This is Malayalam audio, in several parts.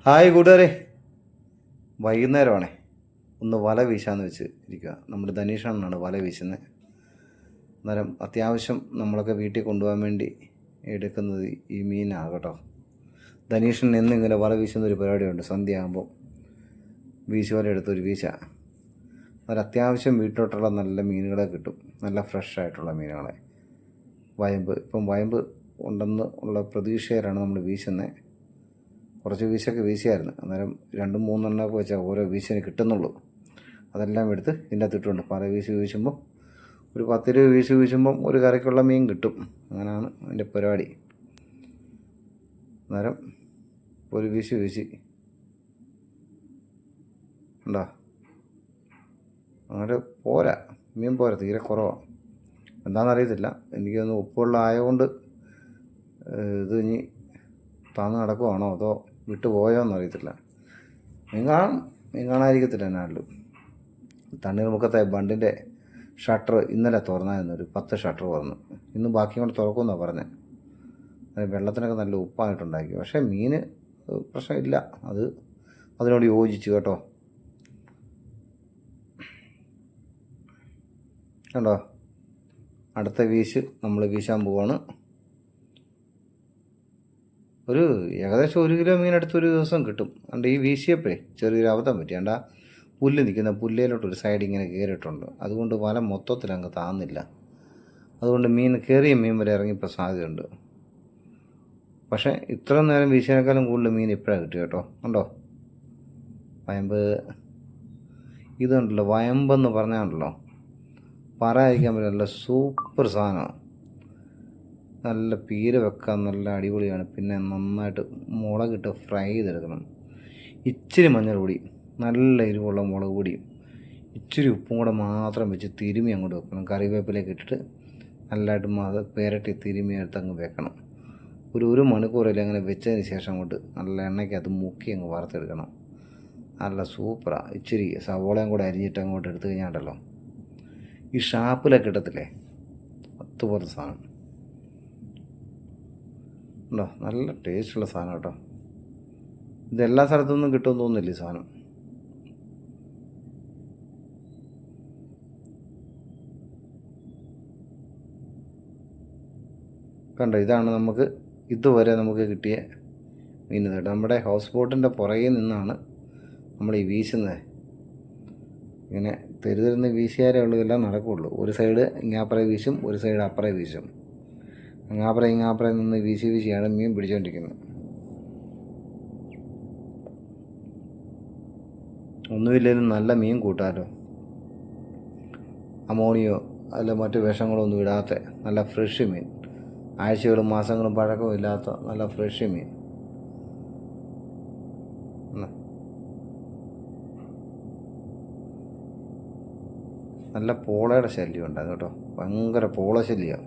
ഹായ് കൂട്ടുകാരെ, വൈകുന്നേരമാണേ. ഒന്ന് വല വീശാന്ന് വെച്ച് ഇരിക്കുക. നമ്മുടെ ധനീഷണ്ണനാണ് വല വീശുന്നത്. അന്നേരം അത്യാവശ്യം നമ്മളൊക്കെ വീട്ടിൽ കൊണ്ടുപോകാൻ വേണ്ടി എടുക്കുന്നത് ഈ മീനാണ് കേട്ടോ. ധനീഷൻ എന്നിങ്ങനെ വല വീശുന്നൊരു പരിപാടിയുണ്ട്. സന്ധ്യ ആകുമ്പോൾ വീശുവല എടുത്തൊരു വീശ. അന്നേരം അത്യാവശ്യം വീട്ടിലോട്ടുള്ള നല്ല മീനുകളെ കിട്ടും, നല്ല ഫ്രഷ് ആയിട്ടുള്ള മീനുകളെ. ഇപ്പം വയമ്പ് ഉണ്ടെന്ന് ഉള്ള പ്രതീക്ഷയിലാണ് നമ്മൾ വീശുന്നത്. കുറച്ച് വീശൊക്കെ വീശിയായിരുന്നു. അന്നേരം 2-3 എണ്ണമൊക്കെ വെച്ചാൽ ഓരോ വീശിന് കിട്ടുന്നുള്ളൂ. അതെല്ലാം എടുത്ത് ഇതിൻ്റെ അകത്തിട്ടുണ്ട്. പല വീശുമ്പോൾ ഒരു 10 രൂപ വീശുമ്പം ഒരു കറിക്കുള്ള മീൻ കിട്ടും. അങ്ങനെയാണ് അതിൻ്റെ പരിപാടി. അന്നേരം ഒരു വീശി ഉണ്ടോ, അങ്ങനെ പോരാ, മീൻ പോരാ, തീരെ കുറവാണ്. എന്താണെന്നറിയത്തില്ല. എനിക്കൊന്ന് ഉപ്പുവെള്ളം ആയതുകൊണ്ട് ഇത് ഇനി താന്ന് നടക്കുവാണോ അതോ വിട്ടു പോയോ എന്നറിയത്തില്ല. മീൻ കാണാതിരിക്കത്തില്ല എന്നാലും. തണ്ണീർമുക്കത്തെ ബണ്ടിൻ്റെ ഷട്ടർ ഇന്നലെ തുറന്നായിരുന്നു. ഒരു 10 ഷട്ടർ തുറന്നു. ഇന്ന് ബാക്കി കൊണ്ട് തുറക്കുമെന്നാണ് പറഞ്ഞത്. വെള്ളത്തിനൊക്കെ നല്ല ഉപ്പായിട്ടുണ്ടാക്കി. പക്ഷേ മീൻ പ്രശ്നമില്ല, അത് അതിനോട് യോജിച്ചു കേട്ടോ. കണ്ടോ, അടുത്ത വീശ് നമ്മൾ വീശാൻ പോവാണ്. ഒരു ഏകദേശം 1 കിലോ മീനെടുത്ത് ഒരു ദിവസം കിട്ടും. അതുകൊണ്ട് ഈ വീശിയപ്പോഴേ ചെറിയൊരു അബദ്ധം പറ്റി. അതുകൊണ്ട് ആ പുല്ല് നിൽക്കുന്ന പുല്ലേലോട്ടൊരു സൈഡ് ഇങ്ങനെ കയറിയിട്ടുണ്ട്. അതുകൊണ്ട് വല മൊത്തത്തിൽ അങ്ങ് താന്നില്ല. അതുകൊണ്ട് കയറിയ മീൻ വരെ ഇറങ്ങിയപ്പോൾ സാധ്യതയുണ്ട്. പക്ഷേ ഇത്ര നേരം വീശിയേക്കാളും കൂടുതൽ മീൻ ഇപ്പോഴാണ് കിട്ടി കേട്ടോ. ഉണ്ടോ വയമ്പ്. ഇതുണ്ടല്ലോ, വയമ്പെന്ന് പറഞ്ഞാണല്ലോ പറയാതിരിക്കാൻ പറ്റില്ല. നല്ല സൂപ്പർ സാധനമാണ്. നല്ല പീര വെക്കാൻ നല്ല അടിപൊളിയാണ്. പിന്നെ നന്നായിട്ട് മുളകിട്ട് ഫ്രൈ ചെയ്തെടുക്കണം. ഇച്ചിരി മഞ്ഞൾപ്പൊടി, നല്ല എരിവുള്ള മുളക് പൊടിയും ഇച്ചിരി ഉപ്പും കൂടെ മാത്രം വെച്ച് തിരുമി അങ്ങോട്ട് വെക്കണം. കറിവേപ്പിലേക്ക് ഇട്ടിട്ട് നല്ലതായിട്ട് പേരട്ടി തിരുമി എടുത്ത് അങ്ങ് വെക്കണം. ഒരു മണിക്കൂറല്ലേ അങ്ങനെ വെച്ചതിന് ശേഷം അങ്ങോട്ട് നല്ല എണ്ണയ്ക്കകത്ത് മുക്കി അങ്ങ് വറുത്തെടുക്കണം. നല്ല സൂപ്പറാണ്. ഇച്ചിരി സവോളയും കൂടെ അരിഞ്ഞിട്ട് അങ്ങോട്ട് എടുത്തു കഴിഞ്ഞാണ്ടല്ലോ ഈ ഷാപ്പിലൊക്കെ ഇടത്തില്ലേ, അതുപോലത്തെ സാധനം ഉണ്ടോ. നല്ല ടേസ്റ്റുള്ള സാധനം കേട്ടോ. ഇതെല്ലാ സ്ഥലത്തുനിന്നും കിട്ടുമെന്ന് തോന്നുന്നില്ല ഈ സാധനം. കണ്ടോ, ഇതാണ് ഇതുവരെ നമുക്ക് കിട്ടിയ മീൻ. കേട്ടോ, നമ്മുടെ ഹൗസ് ബോട്ടിൻ്റെ പുറകിൽ നിന്നാണ് നമ്മൾ ഈ വീശുന്നത്. ഇങ്ങനെ തെരുതെരുന്ന് വീശിയാലേ ഉള്ളതെല്ലാം നടക്കുകയുള്ളൂ. ഒരു സൈഡ് ഇങ്ങാപ്പുറേ വീശും, ഒരു സൈഡ് അപ്പുറേ വീശും. ഇങ്ങാപ്പുറേ നിന്ന് വീശിയാണ് മീൻ പിടിച്ചുകൊണ്ടിരിക്കുന്നത്. ഒന്നുമില്ലെങ്കിലും നല്ല മീൻ കൂട്ടാലോ. അമോണിയോ അല്ല മറ്റു വിഷങ്ങളൊന്നും ഇടാത്ത നല്ല ഫ്രഷ് മീൻ, ആഴ്ചകളും മാസങ്ങളും പഴക്കവും ഇല്ലാത്ത നല്ല ഫ്രഷ് മീൻ. നല്ല പോളയുടെ ശല്യം ഉണ്ടാകും കേട്ടോ, ഭയങ്കര പോള ശല്യമാണ്.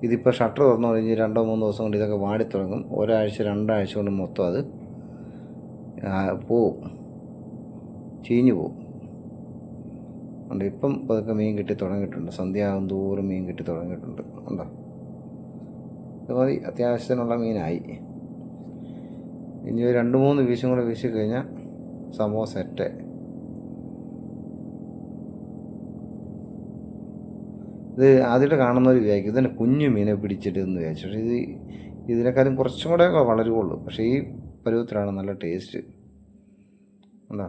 ഇതിപ്പോൾ ഷട്ടർ തുറന്നു കഴിഞ്ഞ് 2-3 ദിവസം കൊണ്ട് ഇതൊക്കെ വാടിത്തുടങ്ങും. 1-2 ആഴ്ച കൊണ്ട് മൊത്തം അത് പോവും, ചീഞ്ഞു പോവും. ഉണ്ട്. ഇപ്പം പതുക്കെ മീൻ കിട്ടി തുടങ്ങിയിട്ടുണ്ട്. സന്ധ്യയാകും തോറും മീൻ കിട്ടി തുടങ്ങിയിട്ടുണ്ട്. ഉണ്ടോ, ഇത് മതി, അത്യാവശ്യത്തിനുള്ള മീനായി. ഇനി 2-3 വീശും കൂടെ വീശി കഴിഞ്ഞാൽ സംഭവം സെറ്റ്. ഇത് ആദ്യമായിട്ട് കാണുന്നവർ വിചാരിക്കും ഇതന്നെ കുഞ്ഞു മീനെ പിടിച്ചിട്ട് എന്ന് വിചാരിച്ചു. പക്ഷേ ഇതിനേക്കാളും കുറച്ചും കൂടെ വളരുകയുള്ളൂ. പക്ഷേ ഈ പരുവത്തിലാണ് നല്ല ടേസ്റ്റ്. എന്താ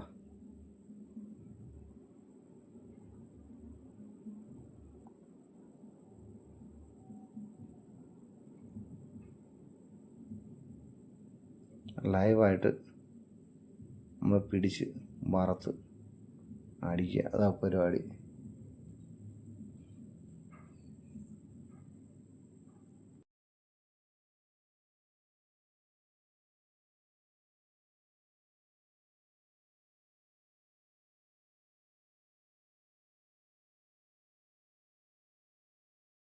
ലൈവായിട്ട് നമ്മൾ പിടിച്ച് വറുത്ത് അടിക്കുക, അതാ പരിപാടി.